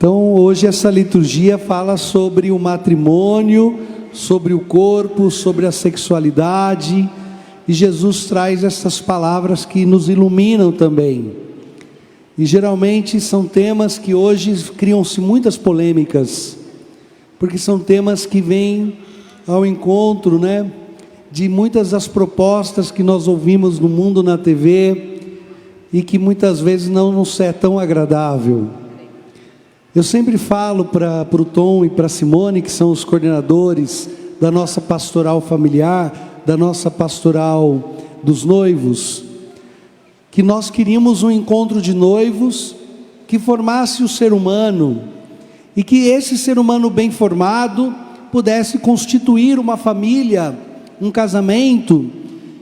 Então, hoje essa liturgia fala sobre o matrimônio, sobre o corpo, sobre a sexualidade, e Jesus traz essas palavras que nos iluminam também. E geralmente são temas que hoje criam-se muitas polêmicas, porque são temas que vêm ao encontro, de muitas das propostas que nós ouvimos no mundo, na TV, e que muitas vezes não nos é tão agradável. Eu sempre falo para o Tom e para a Simone, que são os coordenadores da nossa pastoral familiar, da nossa pastoral dos noivos, que nós queríamos um encontro de noivos que formasse o ser humano, e que esse ser humano bem formado pudesse constituir uma família, um casamento,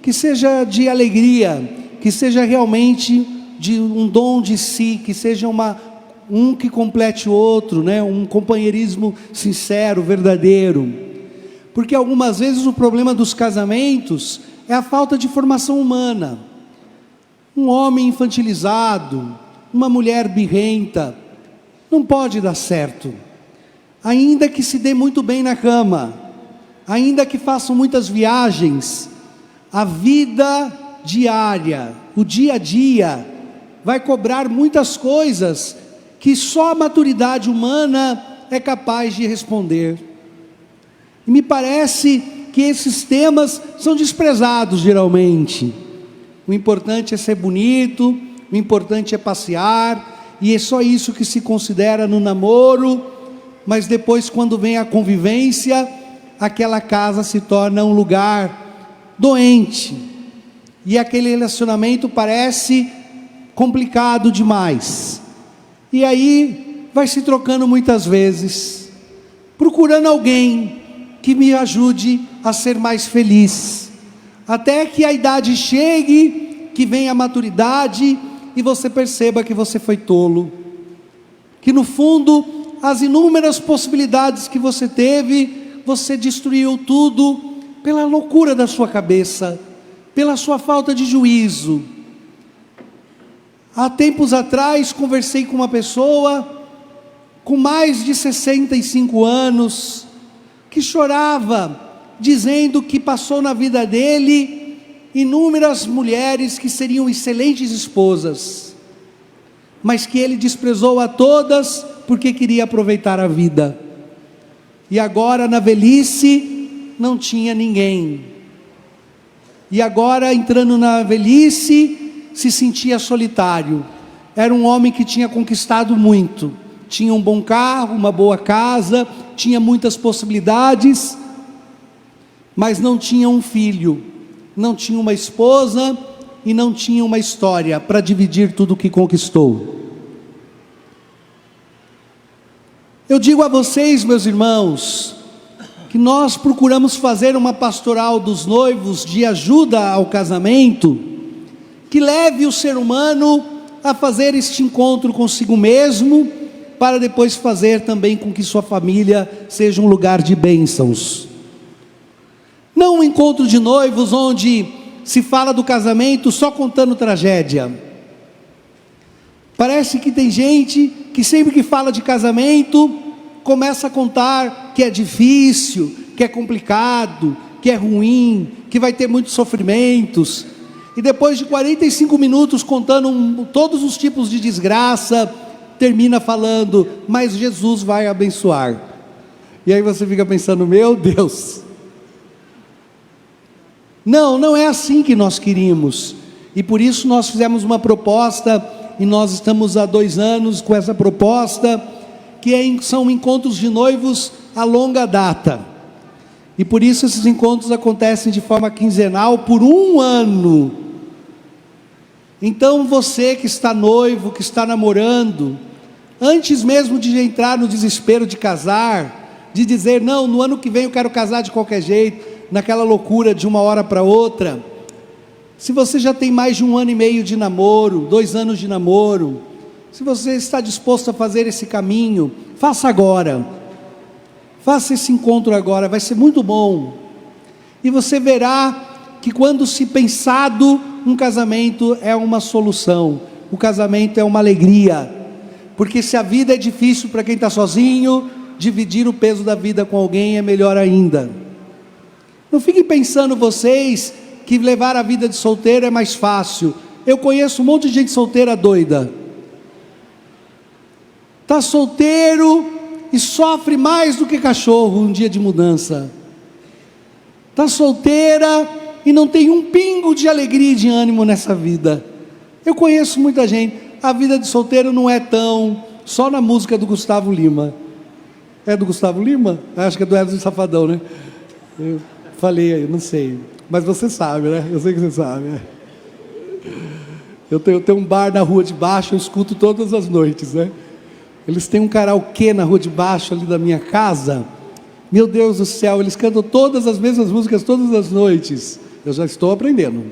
que seja de alegria, que seja realmente de um dom de si, que seja um que complete o outro, um companheirismo sincero, verdadeiro. Porque algumas vezes o problema dos casamentos é a falta de formação humana. Um homem infantilizado, uma mulher birrenta, não pode dar certo. Ainda que se dê muito bem na cama, ainda que façam muitas viagens, a vida diária, o dia a dia, vai cobrar muitas coisas que só a maturidade humana é capaz de responder. E me parece que esses temas são desprezados geralmente. O importante é ser bonito, o importante é passear, e é só isso que se considera no namoro, mas depois, quando vem a convivência, aquela casa se torna um lugar doente, e aquele relacionamento parece complicado demais. E aí vai se trocando muitas vezes, procurando alguém que me ajude a ser mais feliz, até que a idade chegue, que venha a maturidade, e você perceba que você foi tolo, que no fundo, as inúmeras possibilidades que você teve, você destruiu tudo, pela loucura da sua cabeça, pela sua falta de juízo. Há tempos atrás, conversei com uma pessoa, com mais de 65 anos, que chorava, dizendo que passou na vida dele inúmeras mulheres que seriam excelentes esposas, mas que ele desprezou a todas porque queria aproveitar a vida, e agora na velhice não tinha ninguém, e agora entrando na velhice se sentia solitário. Era um homem que tinha conquistado muito, tinha um bom carro, uma boa casa, tinha muitas possibilidades, mas não tinha um filho, não tinha uma esposa e não tinha uma história para dividir tudo o que conquistou. Eu digo a vocês, meus irmãos, que nós procuramos fazer uma pastoral dos noivos de ajuda ao casamento, que leve o ser humano a fazer este encontro consigo mesmo, para depois fazer também com que sua família seja um lugar de bênçãos. Não um encontro de noivos onde se fala do casamento só contando tragédia. Parece que tem gente que sempre que fala de casamento, começa a contar que é difícil, que é complicado, que é ruim, que vai ter muitos sofrimentos, e depois de 45 minutos contando todos os tipos de desgraça, termina falando, mas Jesus vai abençoar. E aí você fica pensando, meu Deus, não é assim que nós queríamos, e por isso nós fizemos uma proposta, e nós estamos há 2 anos com essa proposta, que são encontros de noivos a longa data, e por isso esses encontros acontecem de forma quinzenal por 1 ano. Então você que está noivo, que está namorando, antes mesmo de entrar no desespero de casar, de dizer, não, no ano que vem eu quero casar de qualquer jeito, naquela loucura de uma hora para outra, se você já tem mais de 1 ano e meio de namoro, 2 anos de namoro, se você está disposto a fazer esse caminho, faça agora, faça esse encontro agora, vai ser muito bom, e você verá que quando se pensado, um casamento é uma solução, o casamento é uma alegria, porque se a vida é difícil para quem está sozinho, dividir o peso da vida com alguém é melhor ainda. Não fiquem pensando vocês que levar a vida de solteiro é mais fácil. Eu conheço um monte de gente solteira doida. Está solteiro e sofre mais do que cachorro um dia de mudança. Está solteira e não tem um pingo de alegria e de ânimo nessa vida. Eu conheço muita gente. A vida de solteiro não é tão... Só na música do Gustavo Lima. É do Gustavo Lima? Acho que é do Edson Safadão, né? Eu falei aí, não sei. Mas você sabe, né? Eu sei que você sabe, né? Eu tenho um bar na rua de baixo, eu escuto todas as noites, né? Eles têm um karaokê na rua de baixo ali da minha casa. Meu Deus do céu, eles cantam todas as mesmas músicas todas as noites. Eu já estou aprendendo.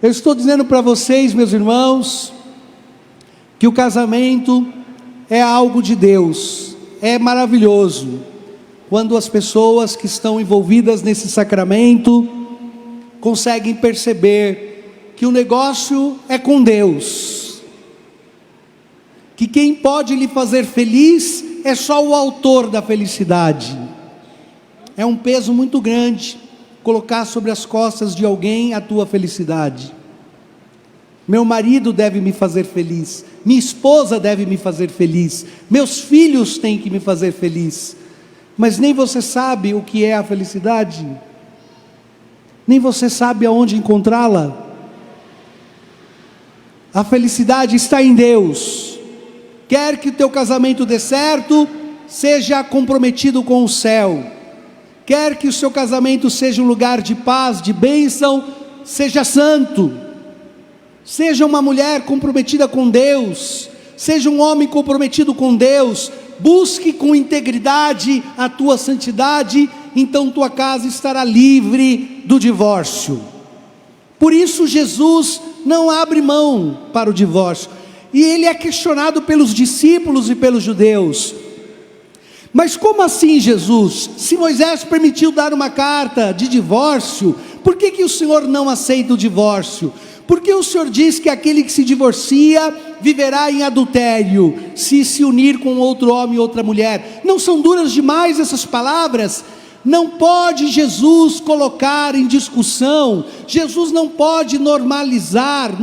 Eu estou dizendo para vocês, meus irmãos, que o casamento é algo de Deus, é maravilhoso, quando as pessoas que estão envolvidas nesse sacramento conseguem perceber que o negócio é com Deus, que quem pode lhe fazer feliz é só o autor da felicidade. É um peso muito grande colocar sobre as costas de alguém a tua felicidade. Meu marido deve me fazer feliz, minha esposa deve me fazer feliz, meus filhos têm que me fazer feliz, mas nem você sabe o que é a felicidade, nem você sabe aonde encontrá-la. A felicidade está em Deus. Quer que o teu casamento dê certo, seja comprometido com o céu. Quer que o seu casamento seja um lugar de paz, de bênção, seja santo. Seja uma mulher comprometida com Deus, seja um homem comprometido com Deus, busque com integridade a tua santidade, então tua casa estará livre do divórcio. Por isso Jesus não abre mão para o divórcio, e ele é questionado pelos discípulos e pelos judeus. Mas como assim, Jesus? Se Moisés permitiu dar uma carta de divórcio, por que o Senhor não aceita o divórcio? Porque o Senhor diz que aquele que se divorcia viverá em adultério, se unir com outro homem e outra mulher. Não são duras demais essas palavras? Não pode Jesus colocar em discussão, Jesus não pode normatizar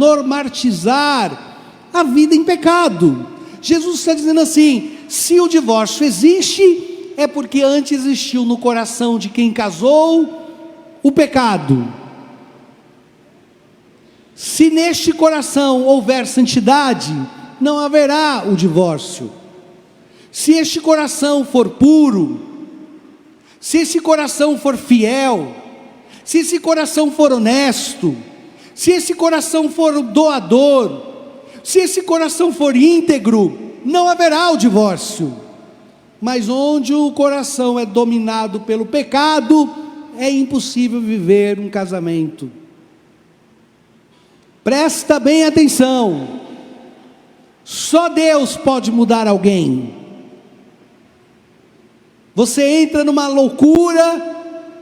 a vida em pecado. Jesus está dizendo assim: se o divórcio existe, é porque antes existiu no coração de quem casou o pecado. Se neste coração houver santidade, não haverá o divórcio. Se este coração for puro, se esse coração for fiel, se esse coração for honesto, se esse coração for doador, se esse coração for íntegro, não haverá o divórcio. Mas onde o coração é dominado pelo pecado, é impossível viver um casamento. Presta bem atenção, só Deus pode mudar alguém. Você entra numa loucura,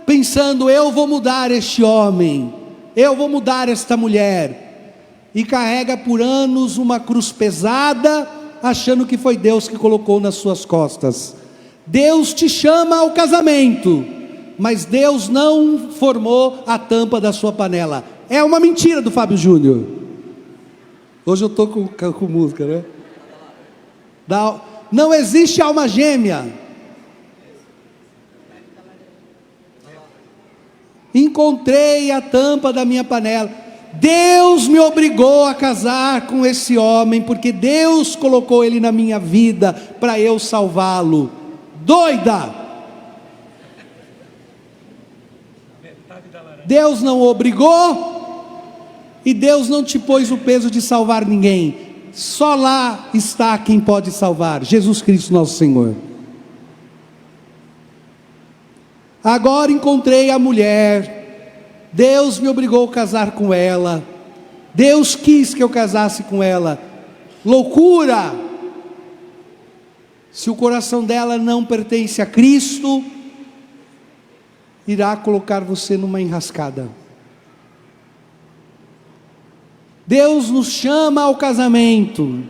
pensando: eu vou mudar este homem, eu vou mudar esta mulher, e carrega por anos uma cruz pesada, achando que foi Deus que colocou nas suas costas. Deus te chama ao casamento, mas Deus não formou a tampa da sua panela. É uma mentira do Fábio Júnior. Hoje eu estou com música, né? Não existe alma gêmea. Encontrei a tampa da minha panela. Deus me obrigou a casar com esse homem, porque Deus colocou ele na minha vida para eu salvá-lo. Doida! Deus não obrigou, e Deus não te pôs o peso de salvar ninguém. Só lá está quem pode salvar: Jesus Cristo nosso Senhor. Agora encontrei a mulher, Deus me obrigou a casar com ela, Deus quis que eu casasse com ela. Loucura! Se o coração dela não pertence a Cristo, irá colocar você numa enrascada. Deus nos chama ao casamento,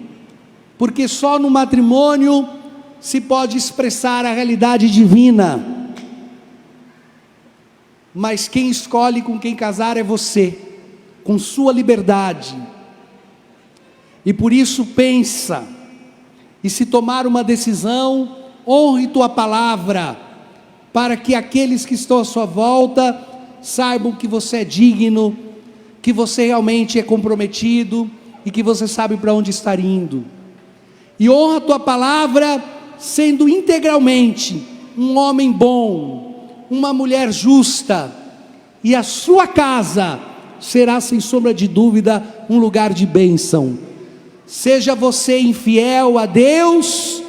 porque só no matrimônio se pode expressar a realidade divina. Mas quem escolhe com quem casar é você, com sua liberdade. E por isso pensa, e se tomar uma decisão, honre tua palavra, para que aqueles que estão à sua volta saibam que você é digno, que você realmente é comprometido e que você sabe para onde está indo. E honra a tua palavra sendo integralmente um homem bom, uma mulher justa, e a sua casa será sem sombra de dúvida um lugar de bênção. Seja você infiel a Deus,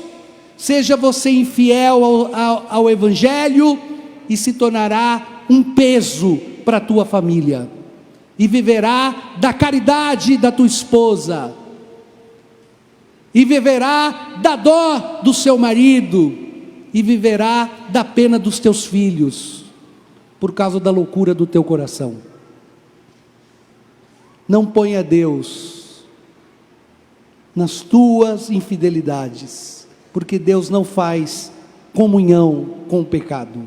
seja você infiel ao Evangelho, e se tornará um peso para a tua família, e viverá da caridade da tua esposa, e viverá da dó do seu marido, e viverá da pena dos teus filhos, por causa da loucura do teu coração. Não ponha Deus nas tuas infidelidades, porque Deus não faz comunhão com o pecado.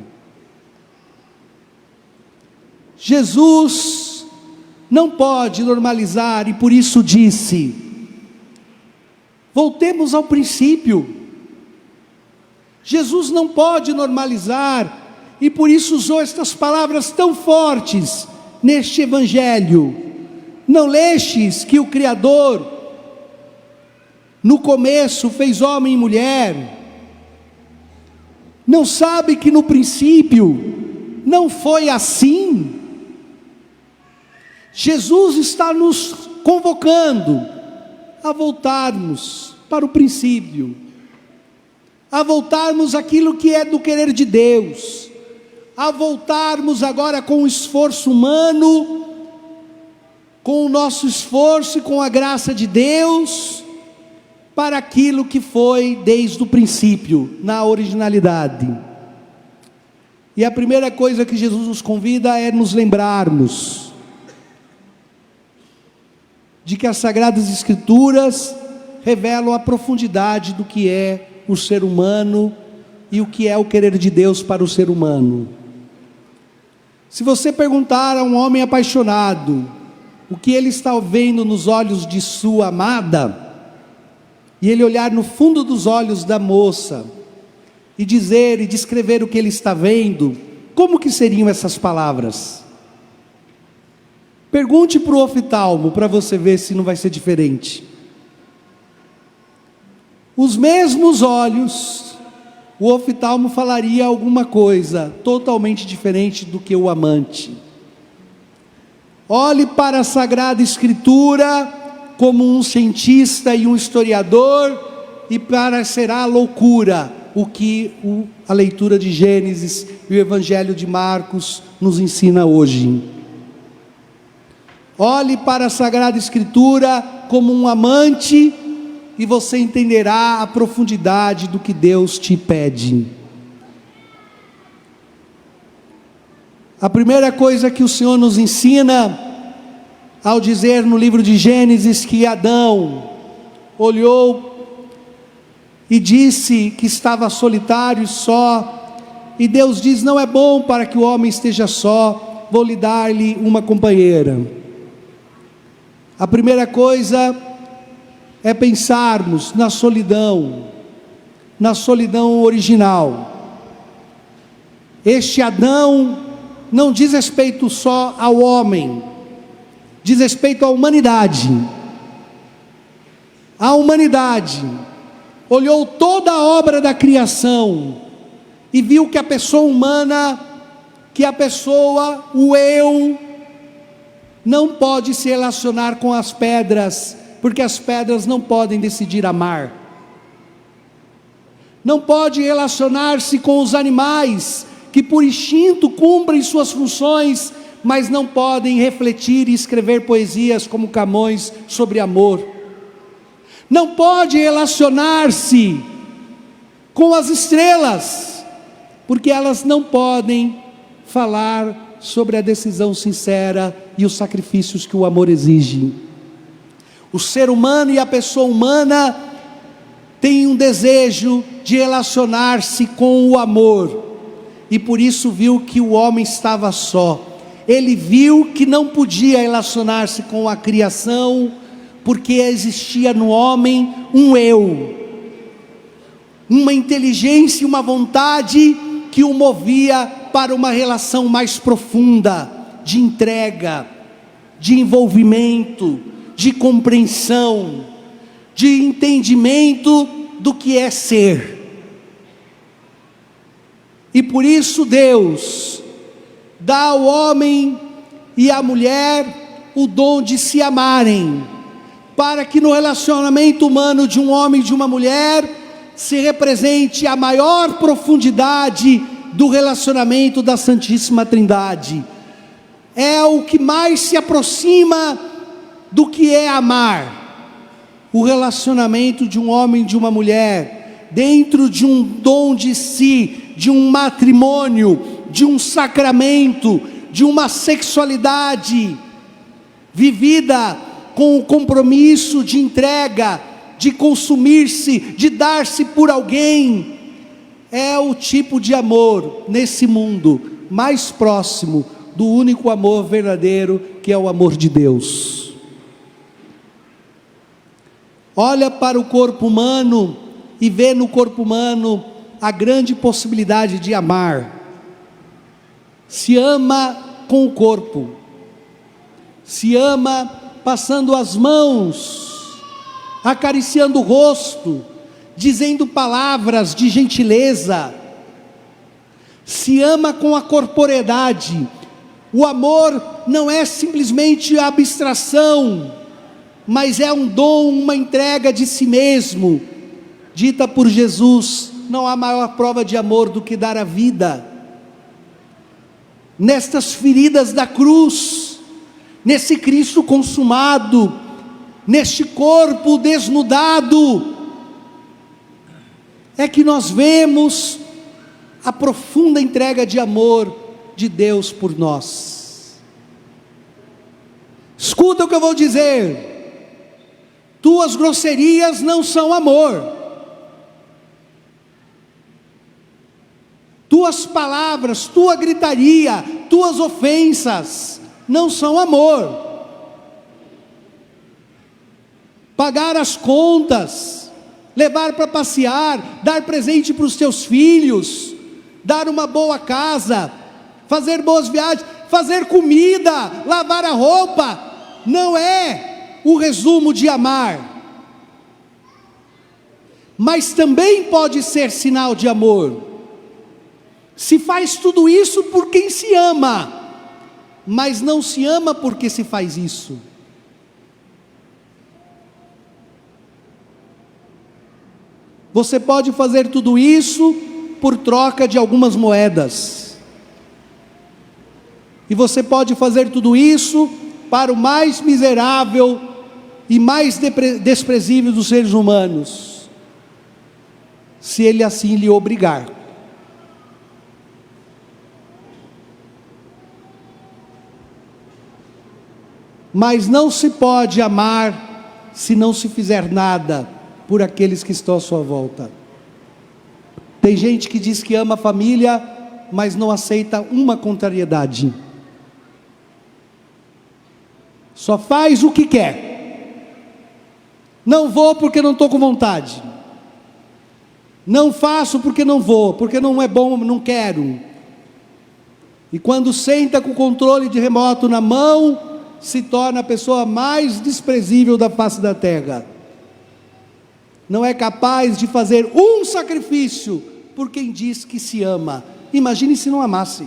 Jesus não pode normalizar, e por isso disse: voltemos ao princípio. Jesus não pode normalizar, e por isso usou estas palavras tão fortes neste Evangelho. Não lestes que o Criador, no começo, fez homem e mulher? Não sabe que no princípio não foi assim? Jesus está nos convocando a voltarmos para o princípio, a voltarmos àquilo que é do querer de Deus, a voltarmos agora com o esforço humano, com o nosso esforço e com a graça de Deus, para aquilo que foi desde o princípio, na originalidade. E a primeira coisa que Jesus nos convida é nos lembrarmos de que as Sagradas Escrituras revelam a profundidade do que é o ser humano e o que é o querer de Deus para o ser humano. Se você perguntar a um homem apaixonado o que ele está vendo nos olhos de sua amada, e ele olhar no fundo dos olhos da moça e dizer e descrever o que ele está vendo, como que seriam essas palavras? Pergunte para o oftalmo, para você ver se não vai ser diferente. Os mesmos olhos, o oftalmo falaria alguma coisa totalmente diferente do que o amante. Olhe para a Sagrada Escritura como um cientista e um historiador, e parecerá loucura o que a leitura de Gênesis e o Evangelho de Marcos nos ensina hoje. Olhe para a Sagrada Escritura como um amante, e você entenderá a profundidade do que Deus te pede. A primeira coisa que o Senhor nos ensina, ao dizer no livro de Gênesis que Adão olhou e disse que estava solitário e só, e Deus diz: não é bom para que o homem esteja só, vou lhe dar-lhe uma companheira. A primeira coisa é pensarmos na solidão original. Este Adão não diz respeito só ao homem, diz respeito à humanidade. A humanidade olhou toda a obra da criação e viu que a pessoa humana, que a pessoa, o eu, não pode se relacionar com as pedras, porque as pedras não podem decidir amar. Não pode relacionar-se com os animais, que por instinto cumprem suas funções, mas não podem refletir e escrever poesias como Camões sobre amor. Não pode relacionar-se com as estrelas, porque elas não podem falar sobre a decisão sincera e os sacrifícios que o amor exige. O ser humano e a pessoa humana têm um desejo de relacionar-se com o amor, e por isso viu que o homem estava só. Ele viu que não podia relacionar-se com a criação, porque existia no homem um eu, uma inteligência e uma vontade que o movia para uma relação mais profunda, de entrega, de envolvimento, de compreensão, de entendimento do que é ser. E por isso Deus dá ao homem e à mulher o dom de se amarem, para que no relacionamento humano de um homem e de uma mulher se represente a maior profundidade do relacionamento da Santíssima Trindade. É o que mais se aproxima do que é amar. O relacionamento de um homem e de uma mulher, dentro de um dom de si, de um matrimônio, de um sacramento, de uma sexualidade vivida com o compromisso de entrega, de consumir-se, de dar-se por alguém, é o tipo de amor nesse mundo mais próximo do único amor verdadeiro, que é o amor de Deus. Olha para o corpo humano e vê no corpo humano a grande possibilidade de amar. Se ama com o corpo, se ama passando as mãos, acariciando o rosto, dizendo palavras de gentileza, se ama com a corporeidade. O amor não é simplesmente a abstração, mas é um dom, uma entrega de si mesmo, dita por Jesus: não há maior prova de amor do que dar a vida. Nestas feridas da cruz, nesse Cristo consumado, neste corpo desnudado, é que nós vemos a profunda entrega de amor de Deus por nós. Escuta o que eu vou dizer: tuas grosserias não são amor, tuas palavras, tua gritaria, tuas ofensas não são amor. Pagar as contas, levar para passear, dar presente para os teus filhos, dar uma boa casa, fazer boas viagens, fazer comida, lavar a roupa, não é o resumo de amar, mas também pode ser sinal de amor. Se faz tudo isso por quem se ama, mas não se ama porque se faz isso. Você pode fazer tudo isso por troca de algumas moedas, e você pode fazer tudo isso para o mais miserável e mais desprezível dos seres humanos, se ele assim lhe obrigar. Mas não se pode amar se não se fizer nada por aqueles que estão à sua volta. Tem gente que diz que ama a família, mas não aceita uma contrariedade. Só faz o que quer. Não vou porque não estou com vontade. Não faço porque não vou, porque não é bom, não quero. E quando senta com o controle de remoto na mão, se torna a pessoa mais desprezível da face da terra. Não é capaz de fazer um sacrifício por quem diz que se ama. Imagine se não amasse.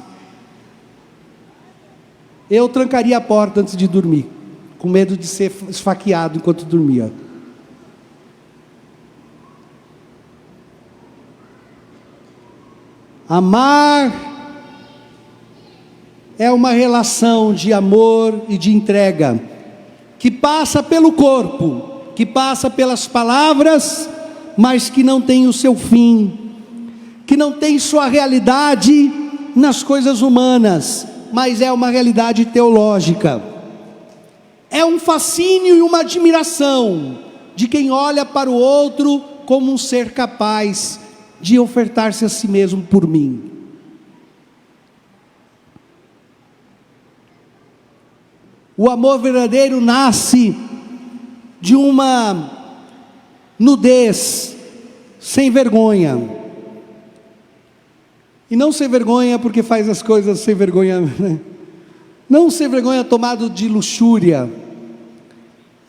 Eu trancaria a porta antes de dormir, com medo de ser esfaqueado enquanto dormia. Amar é uma relação de amor e de entrega, que passa pelo corpo, que passa pelas palavras, mas que não tem o seu fim, que não tem sua realidade nas coisas humanas, mas é uma realidade teológica. é um fascínio e uma admiração de quem olha para o outro como um ser capaz de ofertar-se a si mesmo por mim. O amor verdadeiro nasce de uma nudez sem vergonha. E não sem vergonha porque faz as coisas sem vergonha, né? Não sem vergonha tomado de luxúria,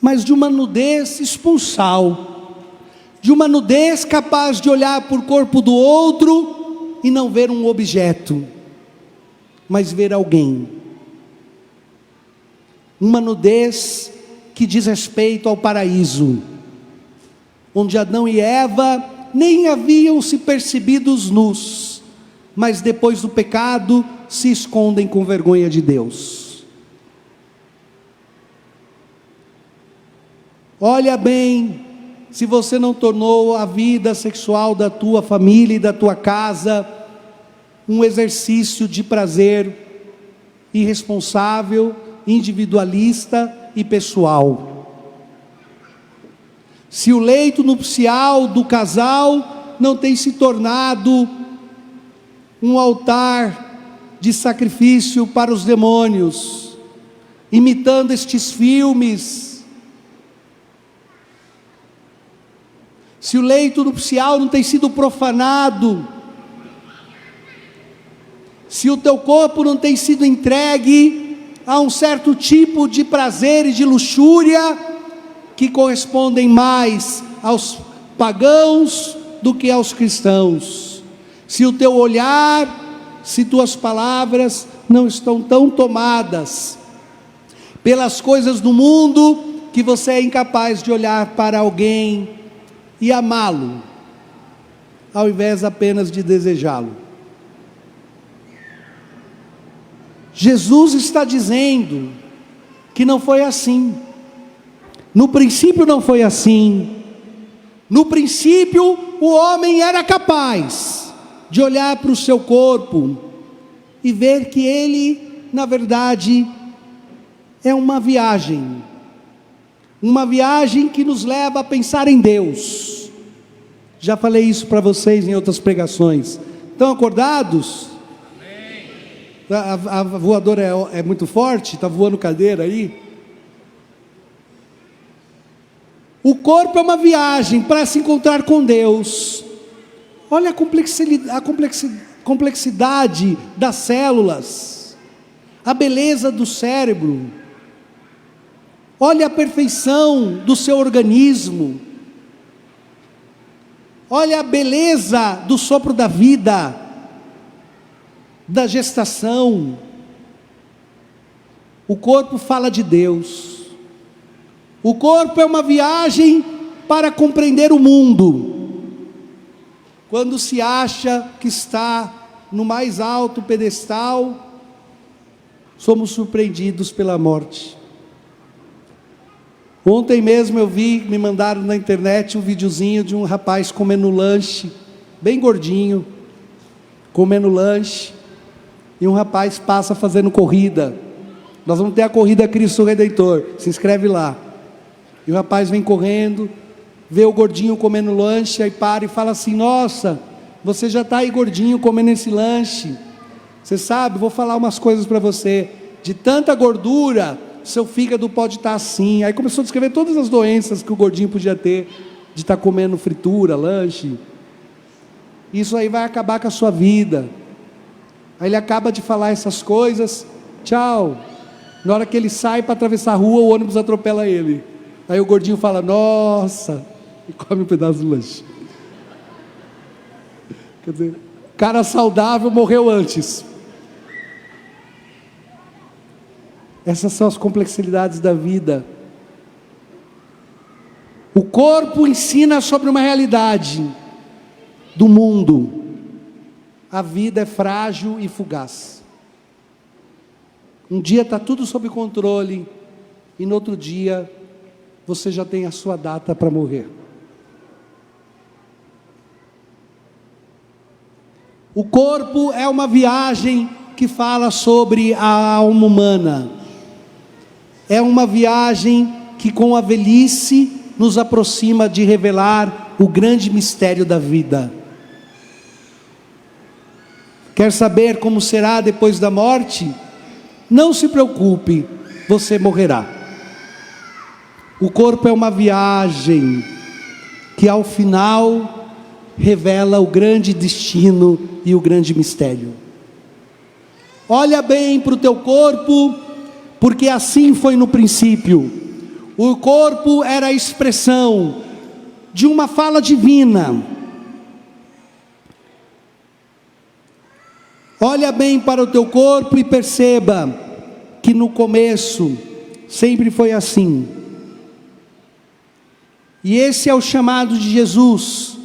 mas de uma nudez esponsal, de uma nudez capaz de olhar para o corpo do outro e não ver um objeto, mas ver alguém. Uma nudez que diz respeito ao paraíso, onde Adão e Eva nem haviam se percebidos nus, mas depois do pecado se escondem com vergonha de Deus. Olha bem, se você não tornou a vida sexual da tua família e da tua casa um exercício de prazer irresponsável, individualista e pessoal. Se o leito nupcial do casal não tem se tornado um altar de sacrifício para os demônios, imitando estes filmes. Se o leito nupcial não tem sido profanado, se o teu corpo não tem sido entregue a um certo tipo de prazer e de luxúria que correspondem mais aos pagãos do que aos cristãos. Se o teu olhar, se tuas palavras não estão tão tomadas pelas coisas do mundo que você é incapaz de olhar para alguém e amá-lo, ao invés apenas de desejá-lo. Jesus está dizendo que não foi assim. No princípio não foi assim. No princípio o homem era capaz de olhar para o seu corpo e ver que ele, na verdade, é uma viagem que nos leva a pensar em Deus. Já falei isso para vocês em outras pregações. Estão acordados? A voadora é muito forte, está voando cadeira aí. O corpo é uma viagem para se encontrar com Deus. Olha a complexidade das células, a beleza do cérebro, olha a perfeição do seu organismo, olha a beleza do sopro da vida, da gestação. O corpo fala de Deus. O corpo é uma viagem para compreender o mundo. Quando se acha que está no mais alto pedestal, somos surpreendidos pela morte. Ontem mesmo me mandaram na internet um videozinho de um rapaz comendo lanche, bem gordinho, comendo lanche. E um rapaz passa fazendo corrida. Nós vamos ter a corrida Cristo Redentor, se inscreve lá. E o rapaz vem correndo, vê o gordinho comendo lanche, aí para e fala assim: nossa, você já está aí gordinho comendo esse lanche. Você sabe, vou falar umas coisas para você. De tanta gordura, seu fígado pode estar assim. Aí começou a descrever todas as doenças que o gordinho podia ter, de estar comendo fritura, lanche. Isso aí vai acabar com a sua vida. Aí ele acaba de falar essas coisas, tchau. Na hora que ele sai para atravessar a rua, o ônibus atropela ele. Aí o gordinho fala: nossa, e come um pedaço do lanche. Quer dizer, cara saudável morreu antes. Essas são as complexidades da vida. O corpo ensina sobre uma realidade do mundo. A vida é frágil e fugaz. Um dia está tudo sob controle, e no outro dia você já tem a sua data para morrer. O corpo é uma viagem que fala sobre a alma humana. É uma viagem que com a velhice nos aproxima de revelar o grande mistério da vida. Quer saber como será depois da morte? Não se preocupe, você morrerá. O corpo é uma viagem que ao final revela o grande destino e o grande mistério. Olha bem para o teu corpo, porque assim foi no princípio. O corpo era a expressão de uma fala divina. Olha bem para o teu corpo e perceba que no começo sempre foi assim. E esse é o chamado de Jesus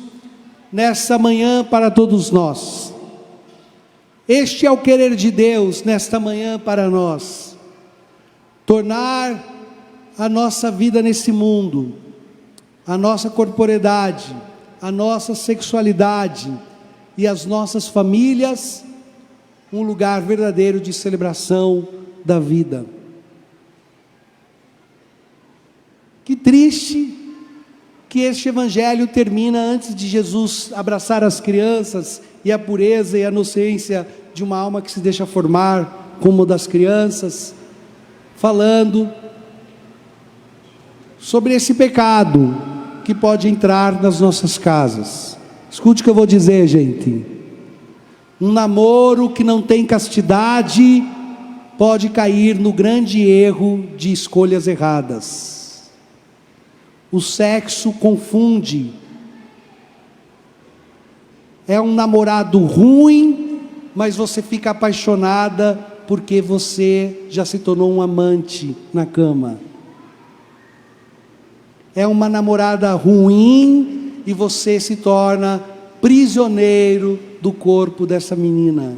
nessa manhã para todos nós. Este é o querer de Deus nesta manhã para nós. Tornar a nossa vida nesse mundo, a nossa corporeidade, a nossa sexualidade e as nossas famílias um lugar verdadeiro de celebração da vida. Que triste que este evangelho termina antes de Jesus abraçar as crianças e a pureza e a inocência de uma alma que se deixa formar como das crianças, falando sobre esse pecado que pode entrar nas nossas casas. Escute o que eu vou dizer, gente. Um namoro que não tem castidade pode cair no grande erro de escolhas erradas. O sexo confunde. É um namorado ruim, mas você fica apaixonada porque você já se tornou um amante na cama. É uma namorada ruim e você se torna prisioneiro do corpo dessa menina.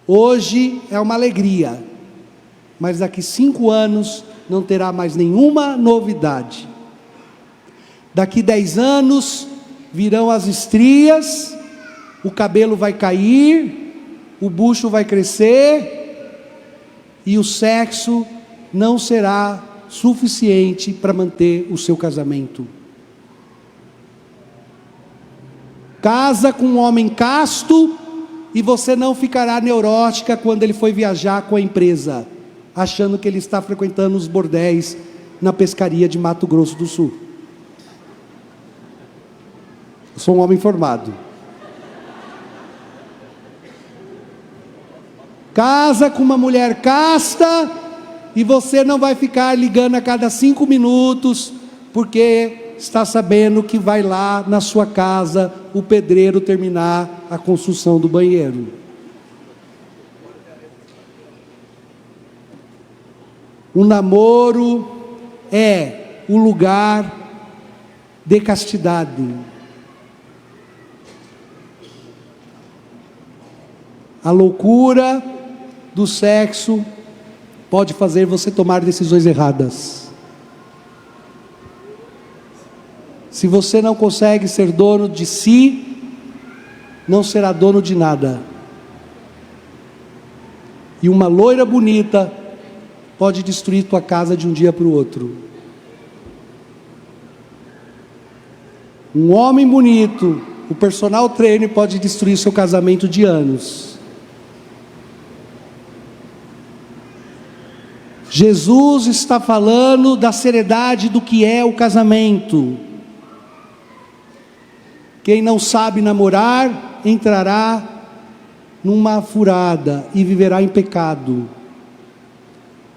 Hoje é uma alegria, mas daqui 5 anos não terá mais nenhuma novidade. Daqui 10 anos virão as estrias, o cabelo vai cair, o bucho vai crescer e o sexo não será suficiente para manter o seu casamento. Casa com um homem casto e você não ficará neurótica quando ele for viajar com a empresa, achando que ele está frequentando os bordéis na pescaria de Mato Grosso do Sul. Eu sou um homem formado. Casa com uma mulher casta e você não vai ficar ligando a cada 5 minutos, porque está sabendo que vai lá na sua casa o pedreiro terminar a construção do banheiro. O namoro é o lugar de castidade. A loucura do sexo pode fazer você tomar decisões erradas. Se você não consegue ser dono de si, não será dono de nada. E uma loira bonita pode destruir tua casa de um dia para o outro. Um homem bonito, o personal trainer, pode destruir seu casamento de anos. Jesus está falando da seriedade do que é o casamento. Quem não sabe namorar, entrará numa furada e viverá em pecado.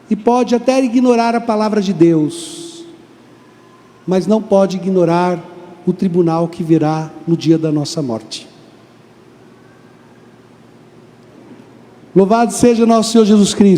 E pode até ignorar a palavra de Deus, mas não pode ignorar o tribunal que virá no dia da nossa morte. Louvado seja nosso Senhor Jesus Cristo.